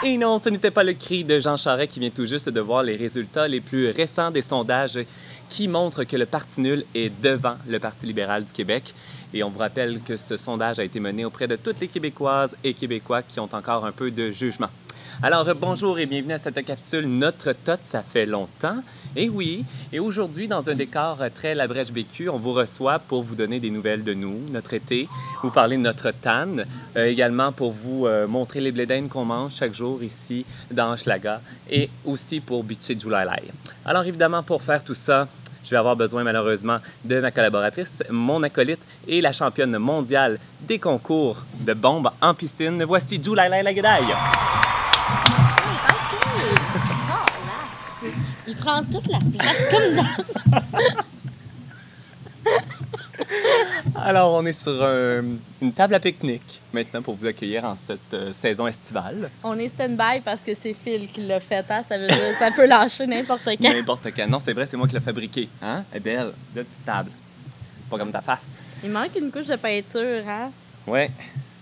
Et non, ce n'était pas le cri de Jean Charest qui vient tout juste de voir les résultats les plus récents des sondages qui montrent que le Parti nul est devant le Parti libéral du Québec. Et on vous rappelle que ce sondage a été mené auprès de toutes les Québécoises et Québécois qui ont encore un peu de jugement. Alors, bonjour et bienvenue à cette capsule Notre Tot, ça fait longtemps. Et oui, et aujourd'hui, dans un décor très La Brèche BQ, on vous reçoit pour vous donner des nouvelles de nous, notre été, vous parler de notre tanne, également pour vous montrer les blédaines qu'on mange chaque jour ici dans Hochelaga et aussi pour bitcher du Lalai. Alors évidemment, pour faire tout ça, je vais avoir besoin malheureusement de ma collaboratrice, mon acolyte et la championne mondiale des concours de bombes en piscine. Voici Julalai Lagadaï. Il prend toute la place, comme dans... Alors, on est sur une table à pique-nique maintenant pour vous accueillir en cette saison estivale. On est stand-by parce que c'est Phil qui l'a fait, hein? Ça veut dire que ça peut lâcher n'importe quand. N'importe quand. Non, c'est vrai, c'est moi qui l'ai fabriqué. Hein? Elle est belle, de petite table. Pas comme ta face. Il manque une couche de peinture, hein? Ouais.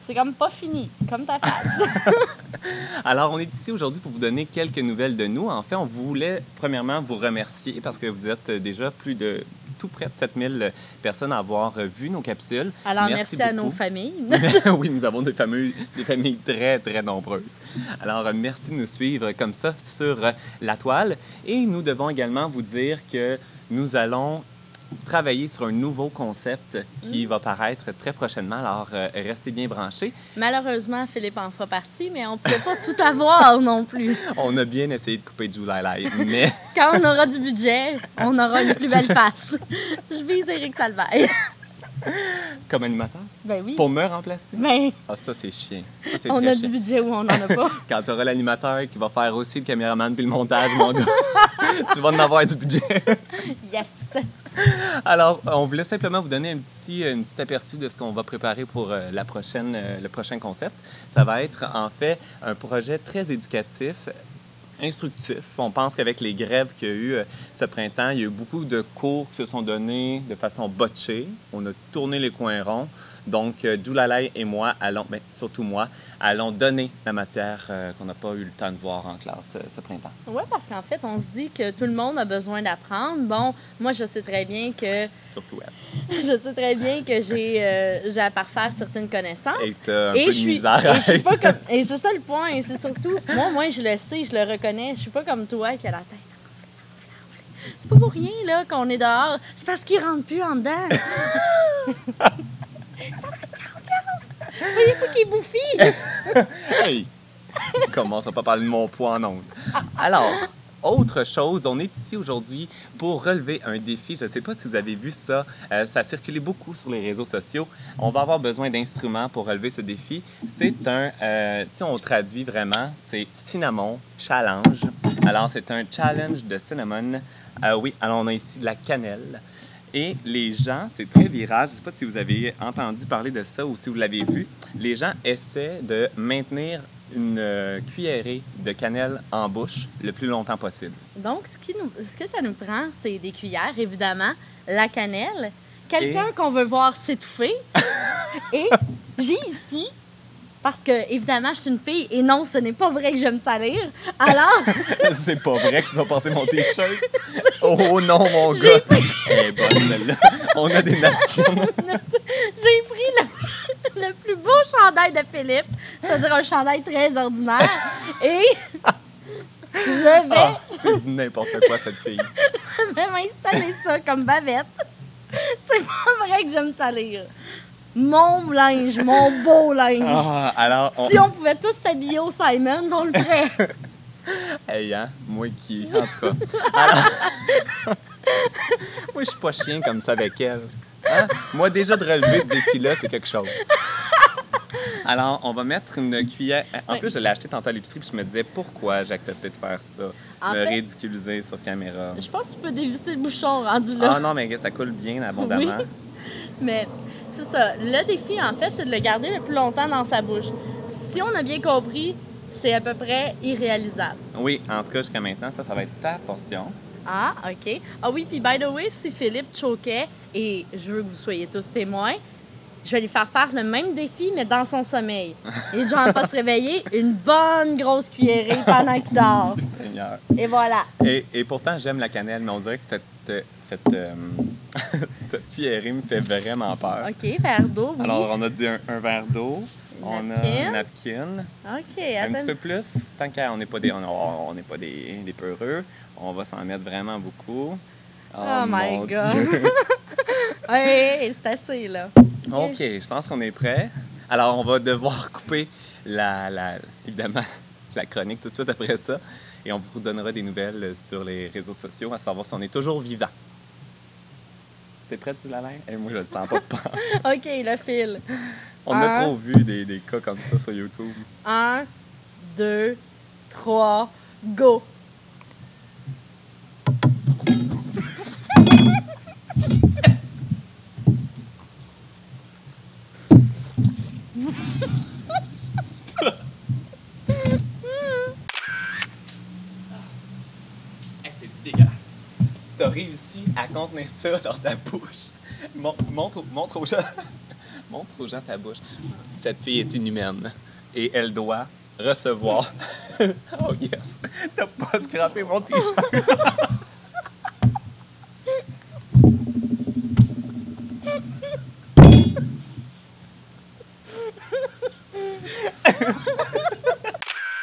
C'est comme pas fini, comme ta face. Alors, on est ici aujourd'hui pour vous donner quelques nouvelles de nous. En fait, on voulait premièrement vous remercier parce que vous êtes déjà plus de tout près de 7000 personnes à avoir vu nos capsules. Alors, merci à nos familles. Oui, nous avons des familles très, très nombreuses. Alors, merci de nous suivre comme ça sur la toile. Et nous devons également vous dire que nous allons travailler sur un nouveau concept qui va paraître très prochainement. Alors, restez bien branchés. Malheureusement, Philippe en fera partie, mais on ne pouvait pas tout avoir non plus. On a bien essayé de couper du Lalai, mais... Quand on aura du budget, on aura une plus belle face. Je vise Éric Salvaille. Comme animateur? Ben oui. Pour me remplacer? Ben, Ah, ça, c'est chiant. Ça, c'est on très a chiant. du budget ou on n'en a pas. Quand tu auras l'animateur qui va faire aussi le caméraman puis le montage, mon gars, tu vas en avoir du budget. Yes! Alors, on voulait simplement vous donner un petit aperçu de ce qu'on va préparer pour le prochain concept. Ça va être, en fait, un projet très éducatif, instructif. On pense qu'avec les grèves qu'il y a eu ce printemps, il y a eu beaucoup de cours qui se sont donnés de façon botchée. On a tourné les coins ronds. Donc, Julalai et moi allons, bien, surtout moi, allons donner la matière qu'on n'a pas eu le temps de voir en classe ce printemps. Oui, parce qu'en fait, on se dit que tout le monde a besoin d'apprendre. Bon, moi, je sais très bien que... Surtout elle. Je sais très bien que j'ai à parfaire certaines connaissances. Et tu as un peu de misère et je suis pas comme... Et c'est ça le point. Et c'est surtout... Moi, je le sais, je le reconnais. Je suis pas comme toi qui a la tête. C'est pas pour rien, là, qu'on est dehors. C'est parce qu'il rentre plus en dedans. Voyez-vous qu'il est bouffi? Hey! Commence à pas parler de mon poids en ondes. Alors, autre chose, on est ici aujourd'hui pour relever un défi. Je ne sais pas si vous avez vu ça. Ça a circulé beaucoup sur les réseaux sociaux. On va avoir besoin d'instruments pour relever ce défi. C'est si on traduit vraiment, c'est Cinnamon Challenge. Alors, c'est un challenge de cinnamon. Oui, alors on a ici de la cannelle. Et les gens, c'est très viral, je ne sais pas si vous avez entendu parler de ça ou si vous l'avez vu, les gens essaient de maintenir une cuillerée de cannelle en bouche le plus longtemps possible. Donc, ce que ça nous prend, c'est des cuillères, évidemment, la cannelle, quelqu'un qu'on veut voir s'étouffer, et j'ai ici, parce que, évidemment, je suis une fille, et non, ce n'est pas vrai que je me salir, alors... C'est pas vrai que tu vas porter mon T-shirt? Oh non, mon gars! Elle est bonne, celle-là. On a des napkins. J'ai pris le plus beau chandail de Philippe, c'est-à-dire un chandail très ordinaire, et je vais, Ah, c'est n'importe quoi, cette fille. je vais m'installer ça comme bavette. C'est pas vrai que je me salir. Mon linge, mon beau linge. Ah, alors, Si on pouvait tous s'habiller au Simon, on le ferait. Hey, hein? Moi qui... En tout cas. Alors... Moi, je suis pas chien comme ça avec elle. Hein? Moi, déjà, de relever ce défi-là, c'est quelque chose. Alors, on va mettre une cuillère... En plus, je l'ai acheté tantôt à l'épicerie, puis je me disais pourquoi j'ai accepté de faire ça. En Me fait, ridiculiser sur caméra. je pense que tu peux dévisser le bouchon rendu là. Ah non, mais ça coule bien, abondamment. Oui. Mais c'est ça. Le défi, en fait, c'est de le garder le plus longtemps dans sa bouche. Si on a bien compris, c'est à peu près irréalisable. Oui, en tout cas, jusqu'à maintenant, ça va être ta portion. Ah, OK. Ah oui, puis by the way, si Philippe choquait, et je veux que vous soyez tous témoins, je vais lui faire faire le même défi, mais dans son sommeil. Et genre, pas se réveiller, une bonne grosse cuillerée pendant qu'il dort. Seigneur. Et voilà. Et pourtant, j'aime la cannelle, mais on dirait que cette cuillerée me fait vraiment peur. OK, verre d'eau, oui. Alors, on a dit un verre d'eau. On a un napkin. OK, Un attends. petit peu plus. Tant qu'on n'est pas des peureux, on va s'en mettre vraiment beaucoup. Oh my mon God. Dieu. Oui, c'est assez, là. OK, je pense qu'on est prêt. Alors, on va devoir couper évidemment, la chronique tout de suite après ça. Et on vous donnera des nouvelles sur les réseaux sociaux, à savoir si on est toujours vivant. T'es prête, tu la laine? Moi, je le sens pas. OK, le fil. On a trop vu des cas comme ça sur YouTube. 1, 2, 3, go! C'est dégueulasse. T'as réussi à contenir ça dans ta bouche. Montre aux gens. Montre aux gens ta bouche. Cette fille est inhumaine. Et elle doit recevoir. Oh yes! T'as pas scrappé mon t-shirt.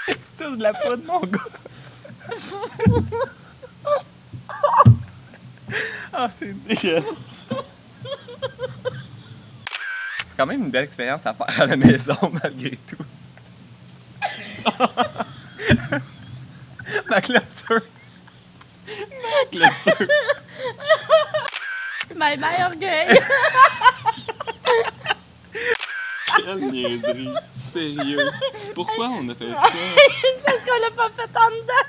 Tu tousses de la poudre, mon gars. Ah, c'est dégueulasse. C'est quand même une belle expérience à faire à la maison, malgré tout. Ma clôture. Ma clôture. My orgueil! Quelle niaiserie. Sérieux. Pourquoi on a fait ça? Une chose qu'on l'a pas fait en dedans!